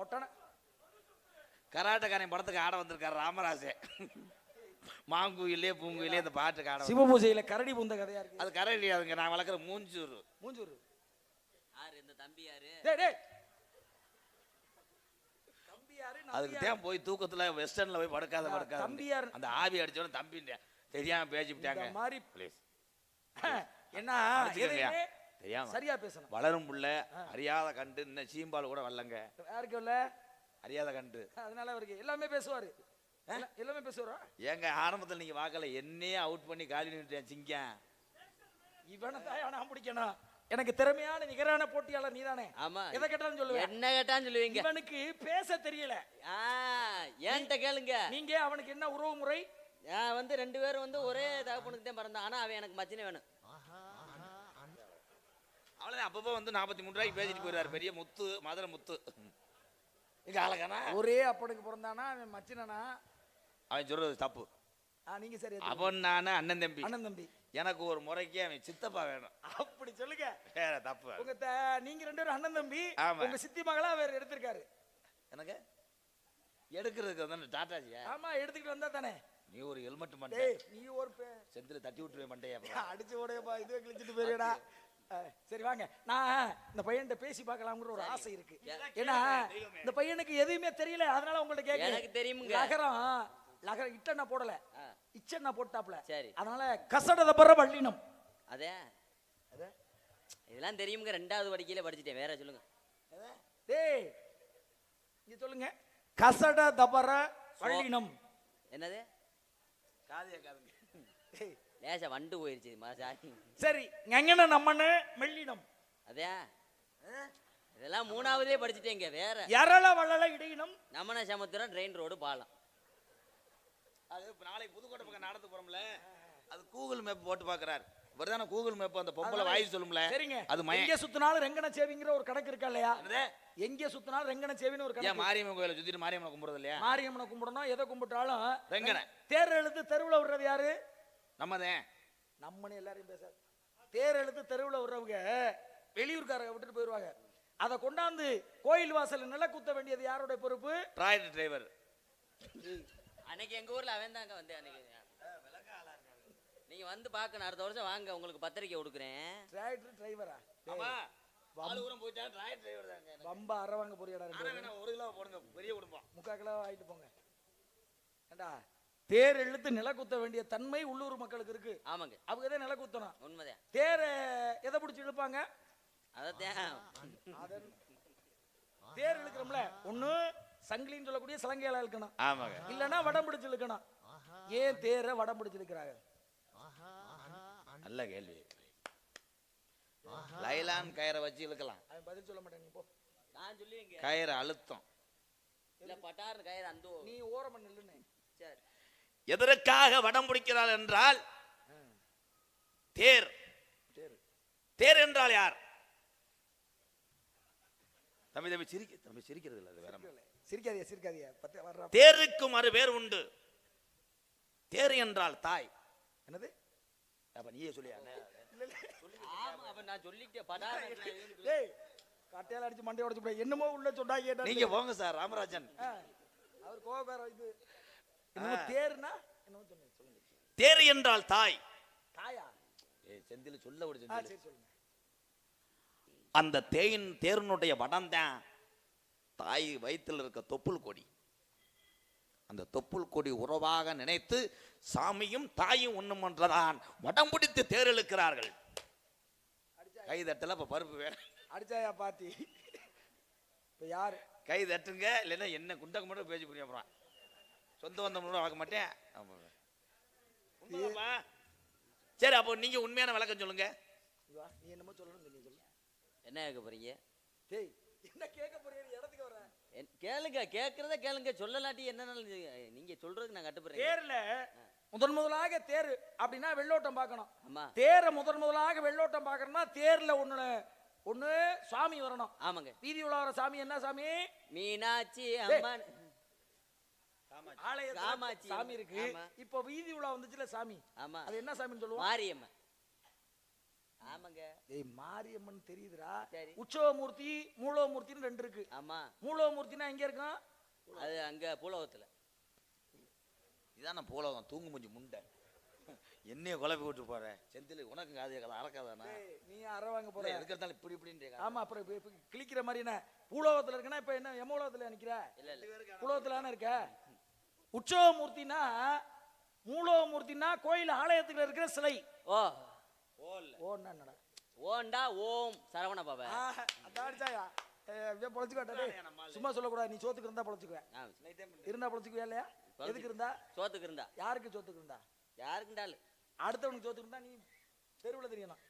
மொட்டன கராட்டக்காரன் படத்துக்கு ஆட வந்திருக்காரு ராமராஜே. மாங்குயிலே பூங்குயிலே இந்த பாட்டுக்கு ஆட. சிவபூஜையில கரடி பூந்த கதையா இருக்கு. அது கரடி அதுங்க, நான் வளர்க்குற மூஞ்சூர். மூஞ்சூர் யாரு இந்த தம்பி யாரு? டேய் தம்பி யாரு? அதுக்கு தான் போய் தூக்கத்துல வெஸ்டர்ன்ல போய் படுக்காத தம்பி யாரு? அந்த ஆவி அடிச்சவன தம்பி தெரியாம பேசிட்டாங்க. இந்த மாதிரி ப்ளீஸ் என்ன தெரியாம சரியா பேசணும். வளரும் புள்ள அறியாத கண்டு இன்னும் சீம்பால் கூட வரலங்க. யாருக்கு இல்ல அறியாத கண்டு, அதனால அவருக்கு எல்லாமே பேசுவாரு. எல்லாமே பேசுவாரா? ஏங்க ஆரம்பத்தில் நீங்க வாக்கல என்னையே அவுட் பண்ணி காலி நின்னுட்டேன் சிங்கம். இவனை தான் நான் பிடிக்கணும். எனக்கு திறமையான நிகரான போட்டியாளர் நீதானே. ஆமா, எதை கேட்டாலும் சொல்லுவேன். என்ன கேட்டாலும் சொல்லுவீங்க. இவனுக்கு பேச தெரியல. ஏன்ட்ட கேளுங்க. நீங்க அவனுக்கு என்ன உறவு முறை? நான் வந்து 2 பேரும் வந்து ஒரே தகப்பனுக்கு தான் பிறந்தான். ஆனா அவன் எனக்கு மச்சினே வேணும். அவ்வளவுதான். அப்பப்போ வந்து 43 ரூபாய்க்கு பேசிட்டு போயிடுவாரு. பெரிய முத்து, மதுரை முத்து. இங்க ஆளக்கானா ஒரே அப்பனுக்கு பிறந்தானா அவன் மச்சினனா? அவன் சொல்றது தப்பு. நீங்க சரி. அவன் நானு அண்ணன் தம்பி. அண்ணன் தம்பி. எனக்கு ஒரு முறைக்கு அவன் சித்தப்பா வேணும். அப்படி சொல்லுங்க. வேற தப்பு. உங்க நீங்க 2 பேரும் அண்ணன் தம்பி. உங்க சித்தி மகளா வேற எடுத்திருக்காரு. எனக்கு எடுக்கிறதுக்கு வந்து டாட்டாஜியா? ஆமா, எடுத்துக்கிட்டு வந்தா தானே. நீ ஒரு ஹெல்மெட் மண்டே, நீ ஒரு செந்தில தட்டி விட்டுருவே மண்டையா. அடிச்சு ஓடையப்பா, இதுவே கிழிச்சிட்டு போயிடா. சரி வாங்க, நான் இந்த பையன்கிட்ட பேசி பார்க்கலாம்ங்கிற ஒரு ஆசை இருக்கு. ஏன்னா இந்த பையனுக்கு எதுவுமே தெரியல, அதனால உங்கள்ட்ட கேட்க. எனக்கு தெரியுமுங்க. லகரம் இட்டன்னா போடல, இச்சன்னா போட்டாப்ல. சரி, அதனால கசடத பர வள்ளினம். அதே இதெல்லாம் தெரியுமுங்க. 2வது படிக்கையில படிச்சுட்டேன். வேற சொல்லுங்க. டேய் இங்க சொல்லுங்க. கசட தபர வள்ளினம் என்னது? காதியா காதுங்க. லேசா வண்டு போயிருச்சு மாசாரி. சரி, எங்கன நம்மன மெல்லினம். அதே இதெல்லாம் 3வதே படிச்சுட்டேங்க. வேற எரள வள்ளல இடையினம். நமன சமுத்திரம், ட்ரெயின் ரோடு, பாலம். அது நாளைக்கு புதுக்கோட்டை பக்கம் நடந்து போறோம்ல, அது கூகுள் மேப் போட்டு பாக்குறாரு. இவர்தான கூகுள் மேப் அந்த பொம்பளை வாய் சொல்லும்ல. சரிங்க, அது எங்க சுத்தினாலும் ரெங்கன சேவிங்கிற ஒரு கணக்கு இருக்கா இல்லையா? எங்க சுத்தினாலும் ரெங்கன சேவின்னு ஒரு கணக்கு. மாரியம்மன் கோயிலை சுத்திட்டு மாரியம்மனை கும்பிடுறது இல்லையா? மாரியம்மனை கும்பிடணும். எதை கும்பிட்டாலும் ரெங்கன. தேர் எழுத்து தெருவுல விடுறது யாரு? நம்மதான். நம்மனே எல்லாரையும் பேசாது. தேர் எழுத்து தெருவுல விடுறவங்க வெளியூர்காரங்க விட்டுட்டு போயிருவாங்க. அதை கொண்டாந்து கோயில் வாசல் நில குத்த வேண்டியது யாரோட பொறுப்பு? Tractor driver. அன்னைக்கு எங்க ஊர்ல அவன் தாங்க வந்து அன்னைக்கு நீங்க வந்து பார்க்கணும். அடுத்த வருஷம் வாங்க, உங்களுக்கு பத்திரிக்கை கொடுக்குறேன். டிராக்டர் டிரைவரா? ஆமா, ஆளுரம் போயிட்டா டிராக்டர் டிரைவர் தாங்க. பம்ப அரவாங்க போறியடா. 1 கிலோ போடுங்க, பெரிய குடும்பம். 3/4 கிலோ ஆயிட்டு போங்க. ஏண்டா தேர் இழுத்து நில குத்த வேண்டிய தன்மை உள்ளூர் மக்களுக்கு இருக்கு. ஆமாங்க, அவங்க தான் நில குத்தணும். உண்மைதான். தேரை எதை பிடிச்சி இழுப்பாங்க? அதான் தேர் இழுக்கிறோம்ல, ஒண்ணு சங்கிலின்னு சொல்லக்கூடிய சலங்கையால இழுக்கணும். ஆமாங்க. இல்லன்னா வடம் பிடிச்சு இழுக்கணும். ஏன் தேரை வடம் பிடிச்சு இழுக்கிறாங்க? நல்ல கேள்வி. லைலான் கயிறை வச்சு இழுக்கலாம். அவன் பதில் சொல்ல மாட்டேன். நீ போ. நான் சொல்லுவீங்க. கயிறு அழுத்தம் இல்ல பட்டார்னு கயிறு அந்த நீ ஓரமா நில்லுன்னு. சரி, எதற்காக வடம் பிடிக்கிறாள் என்றால் தேர். தேர் என்றால் யார்? தம்பி தம்பி சிரிக்கிறது இல்ல. அது வேற. சிரிக்காதியா. தேருக்கு மறு பேர் உண்டு. தேர் என்றால் தாய். என்னது? அப்ப நீயே சொல்லியா? ஆமா, அப்ப நான் சொல்லிட்டேன். பட்டார் டேய் கட்டையால அடிச்சு மண்டைய உடைச்சு போய் என்னமோ உள்ள சொன்னாங்க. நீங்க போங்க சார். ராமராஜன் அவர் கோபக்கார. இது என்னமோ தேர்னா என்னமோ சொன்னீங்க. சொல்லுங்க. தேர் என்றால் தாய். தாயா? செந்தில சொல்ல ஒரு செந்தில. சரி சொல்லுங்க. அந்த தேரினுடைய வடம் தான் தாய் வயிற்றில் இருக்க தொப்புள் கொடி. அந்த தொப்புள் கொடி உறவாக நினைத்து சாமியும் தாயும் ஒண்ணும் என்றதான் வடம் பிடித்து தேர் இழுக்கிறார்கள். கை தட்டல. இப்ப பருப்பு வேற அடிச்சாயா பாத்தி? இப்ப யாரு கை தட்டுங்க, இல்லைன்னா என்ன குண்டக்க மட்டும் பேசி புரிய போறான். சொந்த வந்தவங்களோட பார்க்க மாட்டேன். சரி, அப்போ நீங்க உண்மையான விளக்கம் சொல்லுங்க. நீ என்னமோ சொல்லணும். நீ சொல்லு. என்ன கேட்க போறீங்க? டேய் என்ன கேட்க போறீங்க? இடத்துக்கு வர கேளுங்க. கேட்கறத கேளுங்க. சொல்லலாட்டி என்ன நீங்க சொல்றதுக்கு நான் கட்டுப்படுறேன். தேர்ல முதலாக தேர் அப்படின்னா வெள்ளோட்டம் பார்க்கணும். ஆமா, தேரை முதலாக வெள்ளோட்டம் பார்க்கணும்னா தேர்ல ஒண்ணு சாமி வரணும். ஆமாங்க. வீதி உலா வர சாமி என்ன சாமி? மீனாட்சி அம்மன். காமாட்சி சாமி இருக்கு. இப்போ வீதி உலா வந்துச்சுல சாமி. ஆமா, அது என்ன சாமின்னு சொல்லுவோம்? மாரியம்மன். ஆமாங்க. ஏய் மாரியம்மன் தெரியுதுடா. சரி. உற்சவமூர்த்தி மூலவமூர்த்தின்னு ரெண்டு இருக்கு. ஆமா, மூலவமூர்த்தினா எங்க இருக்கும்? அது அங்க பூலோகத்துல. இதான போலவன் தூங்கு மூஞ்சி முண்டை. என்னைய குழப்பி விட்டு போற செந்தில், உனக்கு காதிய கதை அறக்காதானா? ஏய், நீ அற வாங்க போற. எதுக்கிறதாலும் இப்படி இப்படின்னு. ஆமா, அப்புறம் இப்ப கிளிக்கிற மாதிரி என்ன பூலோகத்துல இருக்கனா? இப்ப என்ன எமோலோகத்துல நிக்கிற? இல்ல இல்ல, பூலோகத்துல இருக்க. உற்சவமூர்த்தினா மூலவமூர்த்தினா கோயில் ஆலயத்துல இருக்கிற சிலை. ஓ ஓ என்னடா ஓண்டா ஓம் சரவண பாபா. அதாடிச்சாயா பொழைச்சுக்கோட்டே. சும்மா சொல்லக்கூடாது. நீ சோத்துக்கு இருந்தா பொழைச்சுக்குவேன். இருந்தா பொழைச்சுக்குவியா இல்லையா? எதுக்கு இருந்தா? சோத்துக்கு இருந்தா. யாருக்கு சோத்துக்கு இருந்தா? யாருக்குண்டாலு அடுத்தவனுக்கு சோத்துக்கு இருந்தா நீ தெருவுல தெரியணும்.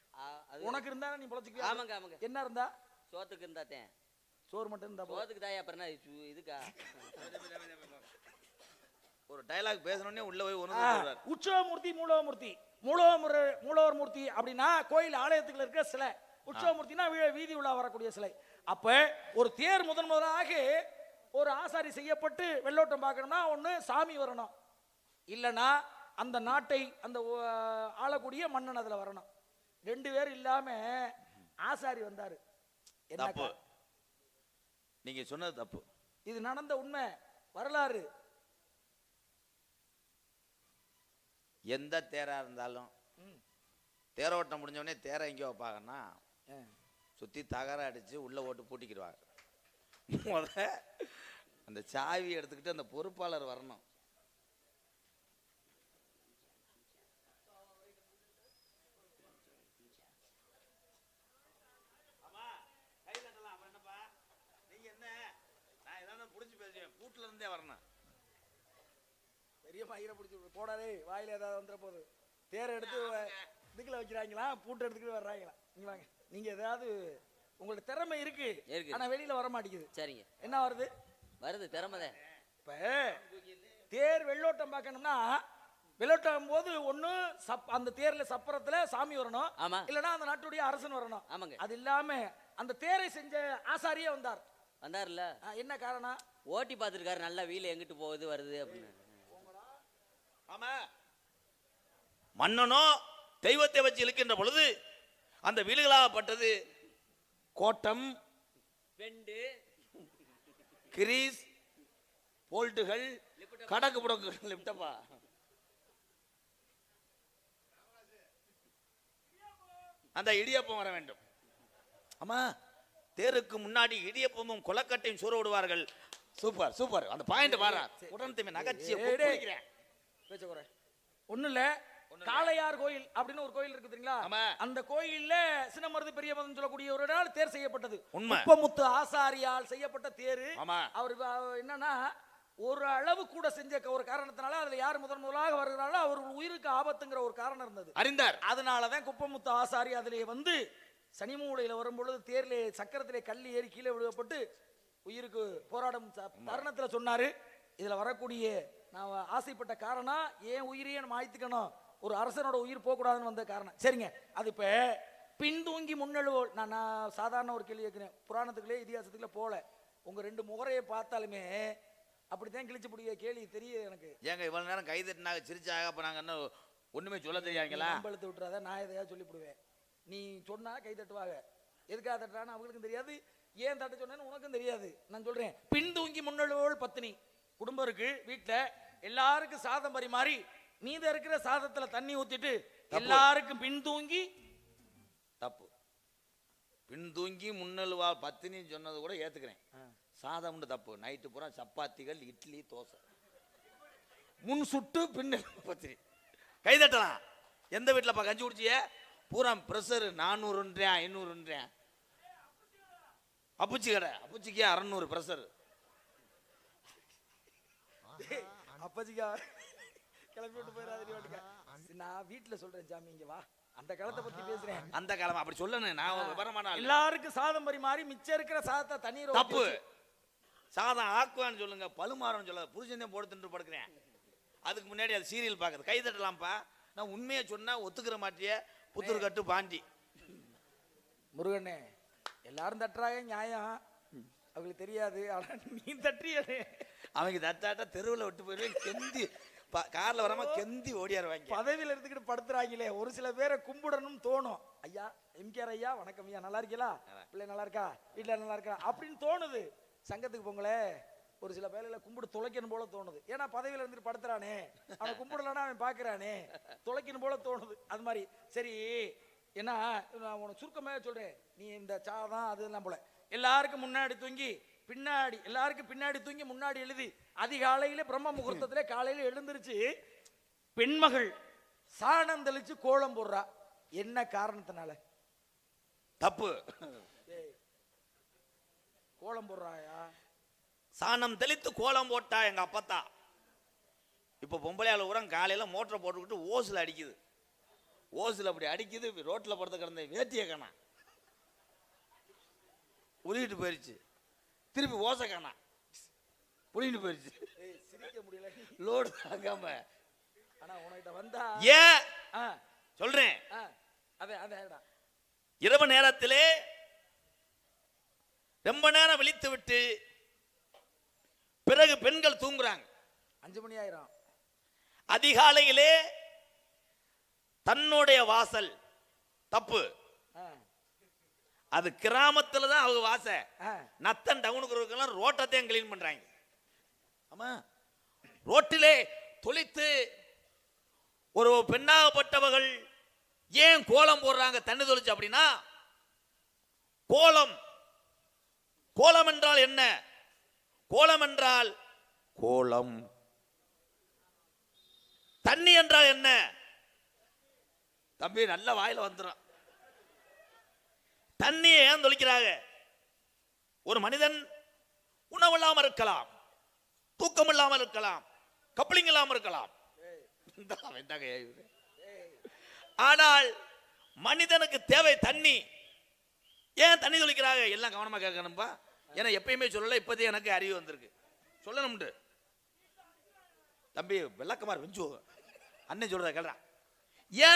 அது உனக்கு இருந்தா நீ பொழைச்சுக்குவியா? ஆமாங்க ஆமாங்க. என்ன இருந்தா? சோத்துக்கு இருந்தாத்தேன். சோறு மட்டும் இருந்தா போதும். சோத்துக்கு தாயா, அப்புறம் என்ன இதுக்கா? ஒரு டயலாக் பேசணும்னே உள்ள போய் ஒன்று. உற்சவமூர்த்தி மூலவமூர்த்தி. மூலவர் மூர்த்தி அப்படின்னா கோயில் ஆலயத்துக்குள்ள இருக்கிற சிலை. உற்சவமூர்த்தினா வீதி உலா வரக்கூடிய சிலை. அப்ப ஒரு தேர் முதலாக ஒரு ஆசாரி செய்யப்பட்டு வெள்ளோட்டம் பார்க்கணும்னா ஒண்ணு சாமி வரணும், இல்லைன்னா அந்த நாட்டை அந்த ஆளக்கூடிய மன்னன் அதுல வரணும். ரெண்டு பேரும் இல்லாம ஆசாரி வந்தாரு. தப்பு, நீங்க சொன்னது தப்பு. இது நடந்த உண்மை வரலாறு. எந்த தேரா இருந்தாலும் தேரோட்டம் முடிஞ்ச உடனே தேரை எங்கேயோ வைப்பாங்கன்னா சுத்தி தகர அடிச்சு உள்ள ஓட்டு பூட்டிக்கிடுவாங்க. முத அந்த சாவி எடுத்துக்கிட்டு அந்த பொறுப்பாளர் வரணும். பூட்டுல இருந்தே வரணும். பெரிய மயிரை பிடிச்சி போடாதே, வாயில ஏதாவது வந்துட போகுது. தேரை எடுத்து இதுக்குள்ள வைக்கிறாங்களா, பூட்டை எடுத்துக்கிட்டு வர்றாங்களா? நீங்க வாங்க, நீங்க ஏதாவது உங்களுக்கு திறமை இருக்கு, ஆனா வெளியில வர மாட்டேங்குது. சரிங்க. என்ன வருது? வருது திறமைதான். இப்ப தேர் வெள்ளோட்டம் பார்க்கணும்னா வெள்ளோட்டம் போது ஒண்ணு அந்த தேர்ல சப்பரத்துல சாமி வரணும், ஆமா, இல்லனா அந்த நாட்டுடைய அரசன் வரணும். ஆமாங்க. அது இல்லாம அந்த தேரை செஞ்ச ஆசாரியே வந்தார். வந்தார்ல, என்ன காரணம்? ஓட்டி பார்த்துருக்காரு நல்லா, வீல் எங்கிட்டு போகுது வருது அப்படின்னு. ஆமா, மன்னனோ தெய்வத்தை வச்சு இழுக்கின்ற பொழுது அந்த வீடுகளாகப்பட்டது கோட்டம், பெண்டு, கிரீஸ், போல்ட்டுகள், கடக்கு புடக்குகள், லிப்டப்பா, அந்த இடியப்பம் வர வேண்டும். ஆமா, தேருக்கு முன்னாடி இடியப்பமும் கொலக்கட்டையும் சூற விடுவார்கள். சூப்பர் சூப்பர், அந்த பாயிண்ட் பாரு. உடனே நகைச்சியை ஒண்ணு இல்ல, காளையார் கோயில் அப்படின்னு ஒரு கோயில் இருக்கு தெரியுங்களா? அந்த கோயில்ல சின்னமருது பெரிய மருதுன்னு சொல்லக்கூடிய ஒரு நாள் தேர் செய்யப்பட்டது. குப்பமுத்து ஆசாரியால் செய்யப்பட்ட தேரு. அவர் என்னன்னா ஒரு அளவு கூட செஞ்ச ஒரு காரணத்தினால அதுல யார் முதலாக வருகிறாரோ அவர் உயிருக்கு ஆபத்துங்கிற ஒரு காரணம் இருந்தது, அறிந்தார். அதனாலதான் குப்பமுத்து ஆசாரி அதிலே வந்து சனிமூலையில வரும்பொழுது தேர்ல சக்கரத்திலே கல் ஏறி கீழே விழுவப்பட்டு உயிருக்கு போராடும் தருணத்துல சொன்னாரு, இதுல வரக்கூடிய நான் ஆசைப்பட்ட காரணம் ஏன் உயிரையே நம்ம ஆய்த்துக்கணும், ஒரு அரசனோட உயிர் போகக்கூடாதுன்னு வந்த காரணம். சரிங்க, அது இப்ப பின்தூங்கி முன்னெழுவோல். நான் சாதாரண ஒரு கேள்வி கேட்கிறேன், புராணத்துக்குள்ளே இதிகாசத்துக்குள்ள போல, உங்க ரெண்டு முகரையை பார்த்தாலுமே அப்படித்தான் கிழிச்சு பிடிக்க கேள்வி தெரியுது எனக்கு. ஏங்க இவ்வளவு நேரம் கை தட்டினாங்க சிரிச்சாங்க, அப்ப நாங்க என்ன ஒண்ணுமே சொல்ல தெரியாங்களா? நம்பழுத்து விட்டுறாத, நான் எதையாவது சொல்லிவிடுவேன். நீ சொன்னா கை தட்டுவாங்க, எதுக்காக தட்டுறான்னு அவங்களுக்கும் தெரியாது, ஏன் தட்ட சொன்னேன்னு உனக்கும் தெரியாது. நான் சொல்றேன், பின்தூங்கி முன்னெழுவோல் பத்தினி. குடும்பம் இருக்கு, வீட்டுல எல்லாருக்கும் சாதம் பரிமாறி மீத இருக்கிற சாதத்துல தண்ணி ஊத்திட்டு எல்லாருக்கும் பின்தூங்கி. தப்பு. பின்தூங்கி முன்னெழுவா பத்தினி சொன்னது கூட ஏத்துக்கிறேன், சாதம் தப்பு. நைட்டு பூரா சப்பாத்திகள், இட்லி, தோசை, முன் சுட்டு பின்னெழுவா பத்தினி. கை தட்டலாம். எந்த வீட்டுல கஞ்சி குடிச்சிய பூரா பிரஷர் 400 500. அப்புச்சி கடை, அப்புச்சிக்கே 600 பிரஷர். அப்பச்சிக்கா கிளம்பி விட்டு போயிடாதீங்க. நான் வீட்டுல சொல்றேன் சாமி, இங்க வா, அந்த காலத்தை பத்தி பேசுறேன். அந்த காலம் அப்படி சொல்லணும். நான் விவரமான எல்லாருக்கும் சாதம் பரிமாறி மிச்சம் இருக்கிற சாதத்தை தண்ணீர் தப்பு. சாதம் ஆக்குவான்னு சொல்லுங்க, பழுமாறன்னு சொல்ல புருஷன் போட்டு தின்று படுக்கிறேன். அதுக்கு முன்னாடி அது சீரியல் பார்க்குறது. கை தட்டலாம்ப்பா. நான் உண்மையை சொன்னா ஒத்துக்கிற மாட்டிய புத்தூர் கட்டு பாண்டி. முருகனே, எல்லாரும் தட்டுறாங்க நியாயம், அவங்களுக்கு தெரியாது. ஆனா நீ தட்டுறியே, அவங்க தட்டாட்டா தெருவில் விட்டு போயிடுவேன். கெந்தி கார்ல வராம கெந்தி ஓடியாருவாங்க. பதவியில இருந்துக்கிட்டு படுத்துறாங்களே, ஒரு சில பேரை கும்பிடணும் தோணும். ஐயா எம்கேஆர் ஐயா வணக்கம் ஐயா, நல்லா இருக்கீங்களா, பிள்ளை நல்லா இருக்கா, வீட்டுல நல்லா இருக்கா அப்படின்னு தோணுது. சங்கத்துக்கு போங்களே, ஒரு சில வேலையில கும்பிடு தொலைக்கணும் போல தோணுது. ஏன்னா பதவியில இருந்துட்டு படுத்துறானே, அவன் கும்பிடலன்னா அவன் பாக்குறானே, தொலைக்கணும் போல தோணுது. அது மாதிரி சரி. ஏன்னா நான் உனக்கு சுருக்கமாக சொல்றேன், நீ இந்த சாதம் அதெல்லாம் போல எல்லாருக்கும் முன்னாடி தூங்கி பின்னாடி, எல்லாருக்கும் பின்னாடி தூங்கி முன்னாடி எழுதி, அதிகாலையில பிரம்ம முகூர்த்தத்திலே காலையில எழுந்திருச்சு பெண்மகள் சாணம் தெளிச்சு கோலம் போடுறா. என்ன காரணத்தினால? தப்பு. கோலம் போடுறாயா? சாணம் தெளித்து கோலம் போட்டா எங்க அப்பத்தா. இப்ப பொம்பளையால உரம் காலையில மோட்டரை போட்டுக்கிட்டு ஓசுல அடிக்குது. ஓசுல அப்படி அடிக்குது, ரோட்ல படுத்த கிடந்த வேட்டியை காணா, உருகிட்டு போயிருச்சு. திருப்பி ஓசை காணா, புளிட்டு போயிருச்சு. சிரிக்க முடியல, லோடு தாங்காம. ஆனா உனக்கிட்ட வந்தா ஏன் சொல்றேன், இரவு நேரத்திலே ரொம்ப நேரம் விழித்து விட்டு பிறகு பெண்கள் தூங்குறாங்க. 5 மணி ஆயிரம். அதிகாலையிலே தன்னுடைய வாசல் தப்பு. அது கிராமத்துல தான் அவங்க வாச. நத்தன் டவுனுக்கு இருக்கலாம் ரோட்டத்தையும் கிளீன் பண்றாங்க. ஆமா, ரோட்டிலே தொளித்து ஒரு பெண்ணாகப்பட்டவர்கள் ஏன் கோலம் போடுறாங்க தண்ணி தொளிச்சு அப்படின்னா, கோலம் கோலம் என்றால் என்ன? கோலம் என்றால் கோலம். தண்ணி என்றால் என்ன? தம்பி நல்ல வாயில வந்துடும். தண்ணியை ஏன் தொளிக்கிறாங்க? ஒரு மனிதன் உணவு இல்லாமல் இருக்கலாம், தூக்கம் இல்லாமல் இருக்கலாம், கப்ளிங் இல்லாமல் இருக்கலாம். ஆனால் மனிதனுக்கு தேவை தண்ணி. ஏன் தண்ணி தொளிக்கிறாங்க? எல்லாம் கவனமா கேட்கணும்பா. ஏன்னா எப்பயுமே சொல்லல, இப்போதே எனக்கு அறிவு வந்திருக்கு, சொல்லணும். தம்பி விளக்கமாறு வெஞ்சு அண்ணன் சொல்றத கேள்றான். ஏன்